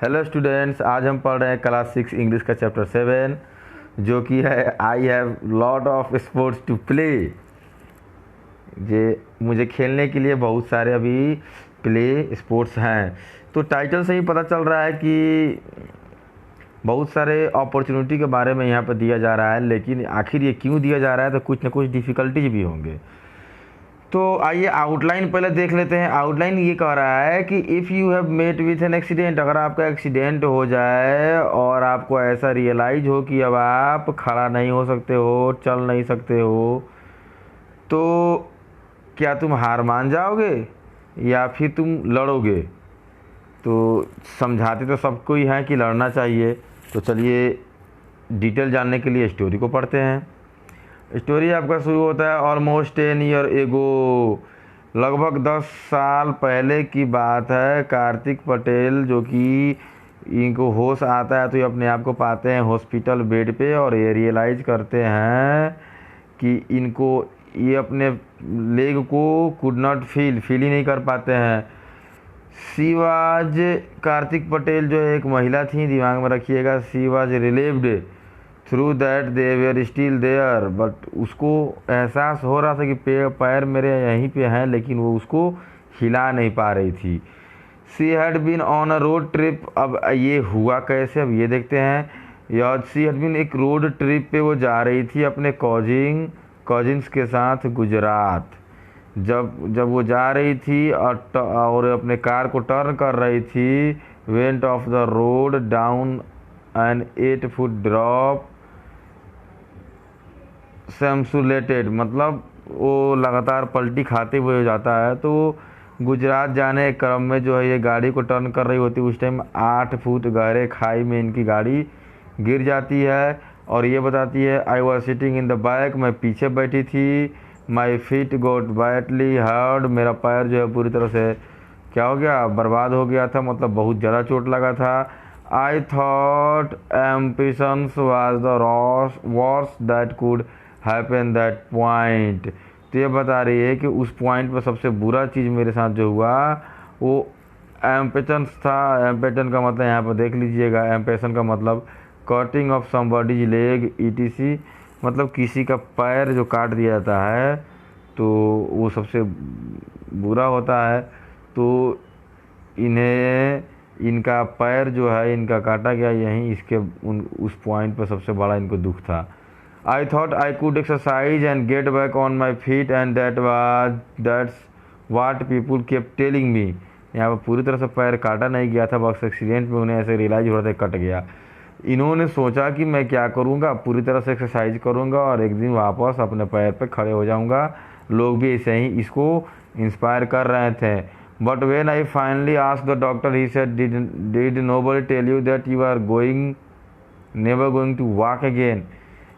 Hello students, आज हम पढ़ रहे हैं क्लास 6 इंग्लिश का चैप्टर 7 जो कि है I have lot of sports to play. ये मुझे खेलने के लिए बहुत सारे अभी प्ले स्पोर्ट्स हैं। तो टाइटल से ही पता चल रहा है कि बहुत सारे अपॉर्चुनिटी के बारे में यहाँ पर दिया जा रहा है, लेकिन आखिर ये क्यों दिया जा रहा है तो कुछ ना कुछ डिफ़िकल्टीज भी होंगे। तो आइए आउटलाइन पहले देख लेते हैं। आउटलाइन ये कह रहा है कि if you have met with an accident, अगर आपका एक्सीडेंट हो जाए और आपको ऐसा रियलाइज हो कि अब आप खड़ा नहीं हो सकते हो, चल नहीं सकते हो, तो क्या तुम हार मान जाओगे या फिर तुम लड़ोगे? तो समझाते तो सबको ही हैं कि लड़ना चाहिए। तो चलिए डिटेल जानने के लिए स्टोरी को पढ़ते हैं। स्टोरी आपका शुरू होता है ऑलमोस्ट 10 ईयर एगो, लगभग 10 साल पहले की बात है। कार्तिक पटेल जो कि इनको होश आता है तो ये अपने आप को पाते हैं हॉस्पिटल बेड पे और ये रियलाइज़ करते हैं कि इनको ये अपने लेग को कुड नॉट फील ही नहीं कर पाते हैं। शी वाज, कार्तिक पटेल जो एक महिला थी, दिमाग में रखिएगा, she was relieved through that they were still there, but उसको एहसास हो रहा था कि पैर मेरे यहीं पे हैं, लेकिन वो उसको हिला नहीं पा रही थी। She had been on a road trip, अब ये हुआ कैसे, अब ये देखते हैं। या शी हैड बीन, एक रोड ट्रिप पे वो जा रही थी अपने कजिन्स के साथ गुजरात। जब वो जा रही थी और अपने कार को टर्न कर रही थी, went off the road down an 8 foot drop somersaulted, मतलब वो लगातार पलटी खाते हुए जाता है। तो गुजरात जाने के क्रम में जो है ये गाड़ी को टर्न कर रही होती है, उस टाइम 8 फुट गहरे खाई में इनकी गाड़ी गिर जाती है। और ये बताती है I was sitting in the back, मैं पीछे बैठी थी। My feet got badly hurt, मेरा पैर जो है पूरी तरह से क्या हो गया, बर्बाद हो गया था, मतलब बहुत ज़्यादा चोट लगा था। I thought ambitions was the worst that could happen that point. तो ये बता रही है कि उस पॉइंट पर सबसे बुरा चीज़ मेरे साथ जो हुआ वो एम्पेशंस था। एम्पेशन का मतलब यहाँ पर देख लीजिएगा, एम्पेशन का मतलब cutting of somebody's leg etc, मतलब किसी का पैर जो काट दिया जाता है तो वो सबसे बुरा होता है। तो इनका पैर जो है इनका काटा गया यहीं, इसके उस पॉइंट पर सबसे बड़ा इनको दुख था। I thought I could exercise and get back on my feet and that's what people kept telling me. यहाँ पर पूरी तरह से पैर काटा नहीं गया था, बस एक्सीडेंट में उन्हें ऐसे रियलाइज हो रहा था कट गया। इन्होंने सोचा कि मैं क्या करूँगा, पूरी तरह से एक्सरसाइज करूँगा और एक दिन वापस अपने पैर पे खड़े हो जाऊँगा। लोग भी ऐसे ही इसको इंस्पायर कर रहे थे। But when I finally asked the doctor he said did nobody tell you that you are never going to walk again.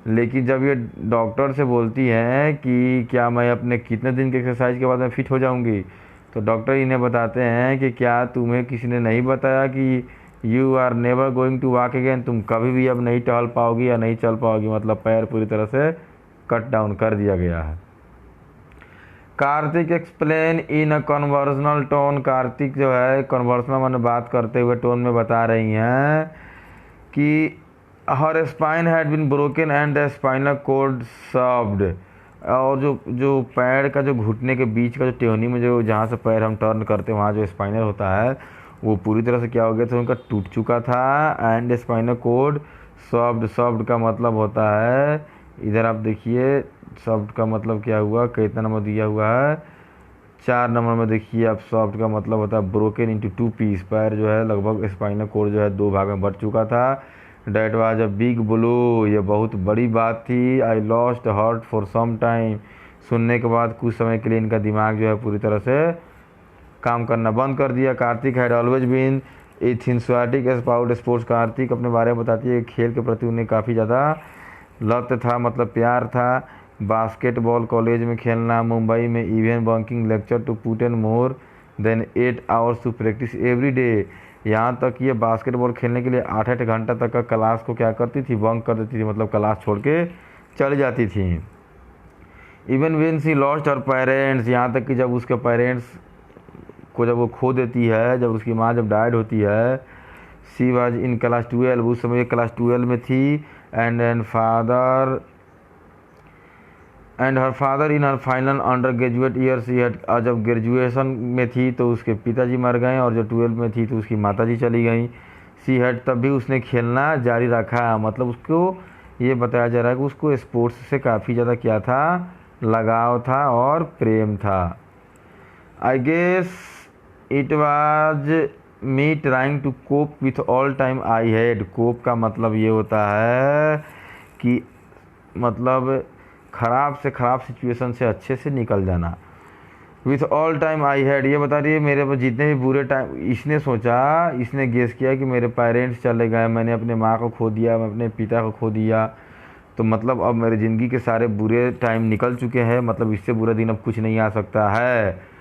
लेकिन जब ये डॉक्टर से बोलती हैं कि क्या मैं अपने कितने दिन की एक्सरसाइज के बाद मैं फिट हो जाऊंगी, तो डॉक्टर इन्हें बताते हैं कि क्या तुम्हें किसी ने नहीं बताया कि you are never going to walk again, तुम कभी भी अब नहीं टहल पाओगी या नहीं चल पाओगी, मतलब पैर पूरी तरह से कट डाउन कर दिया गया है। Kartik explain in a conversational tone, Kartik जो है कन्वर्सनल मैंने बात करते हुए टोन में बता रही हैं कि her spine had been broken and the spinal cord severed, और जो पैर का जो घुटने के बीच का जो टेहनी में जो जहाँ से पैर हम टर्न करते हैं वहाँ जो स्पाइनल होता है वो पूरी तरह से क्या हो गया था, उनका टूट चुका था। एंड स्पाइनल कोड सर्व्ड का मतलब होता है, इधर आप देखिए सॉफ्ट का मतलब क्या हुआ, कितना नंबर दिया हुआ है, 4 नंबर में देखिए आप। सॉफ्ट का मतलब होता है ब्रोकन इंटू 2 पीस, पैर जो है लगभग स्पाइनल कोड जो है 2 भाग में बट चुका था। That was a big blow, ये बहुत बड़ी बात थी। I lost heart for some time, सुनने के बाद कुछ समय के लिए इनका दिमाग जो है पूरी तरह से काम करना बंद कर दिया। Kartik had always been enthusiastic about sports, Kartik अपने बारे में बताती है खेल के प्रति उन्हें काफ़ी ज़्यादा लत था, मतलब प्यार था। बास्केटबॉल कॉलेज में खेलना, मुंबई में even bunking lecture to put in more than 8 hours to practise every day, यहाँ तक ये बास्केटबॉल खेलने के लिए 8-8 घंटा तक का क्लास को क्या करती थी, बंक कर देती थी, मतलब क्लास छोड़ के चली जाती थी। Even when she lost her parents, यहाँ तक कि जब उसके पेरेंट्स को जब वो खो देती है, जब उसकी माँ जब डाइड होती है, शी वाज इन क्लास 12, उस समय क्लास 12 में थी। And her father in her final under graduate year she had, जब ग्रेजुएशन में थी तो उसके पिताजी मर गए, और जो 12 में थी तो उसकी माताजी चली गई। सी हैड, तब भी उसने खेलना जारी रखा, मतलब उसको ये बताया जा रहा है कि उसको स्पोर्ट्स से काफ़ी ज़्यादा क्या था, लगाव था और प्रेम था। I guess it was me trying to cope with all time I had. Cope का मतलब ये होता है कि मतलब ख़राब से ख़राब सिचुएशन से अच्छे से निकल जाना। With all time I had, ये बता रही है मेरे पास जितने भी बुरे टाइम, इसने सोचा, इसने गेस किया कि मेरे पेरेंट्स चले गए, मैंने अपने माँ को खो दिया, मैं अपने पिता को खो दिया, तो मतलब अब मेरी ज़िंदगी के सारे बुरे टाइम निकल चुके हैं, मतलब इससे बुरा दिन अब कुछ नहीं आ सकता है।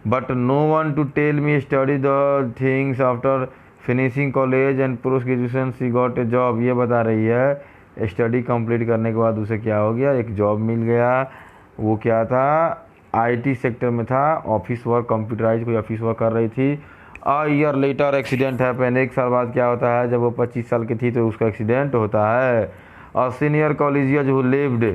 But no one to tell me study the things after finishing college and post graduation she got a job. ये बता रही है स्टडी कंप्लीट करने के बाद उसे क्या हो गया, एक जॉब मिल गया। वो क्या था, आईटी सेक्टर में था, ऑफिस वर्क, कंप्यूटराइज कोई ऑफिस वर्क कर रही थी। A year later accident happen, एक साल बाद क्या होता है, जब वो 25 साल की थी तो उसका एक्सीडेंट होता है। A senior colleagues who lived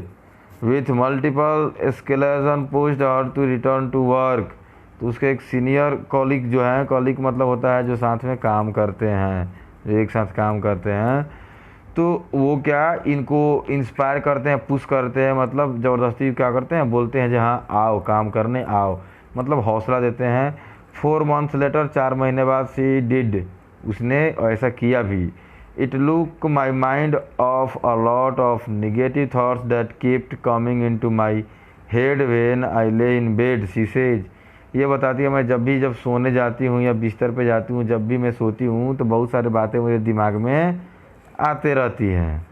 with multiple escalation pushed her to return to work. तो उसके एक सीनियर कॉलिग जो है, कॉलिग मतलब होता है जो साथ में काम करते हैं, जो एक साथ काम करते हैं, तो वो क्या इनको इंस्पायर करते हैं, पुश करते हैं, मतलब ज़बरदस्ती क्या करते हैं, बोलते हैं जहाँ आओ काम करने आओ, मतलब हौसला देते हैं। 4 months लेटर, 4 महीने बाद सी डिड, उसने ऐसा किया भी। It look my mind of a lot of negative thoughts that kept coming into my head when I lay in bed, she says. ये बताती है मैं जब सोने जाती हूँ या बिस्तर पे जाती हूँ, जब भी मैं सोती हूँ तो बहुत सारी बातें मेरे दिमाग में आते रहती हैं।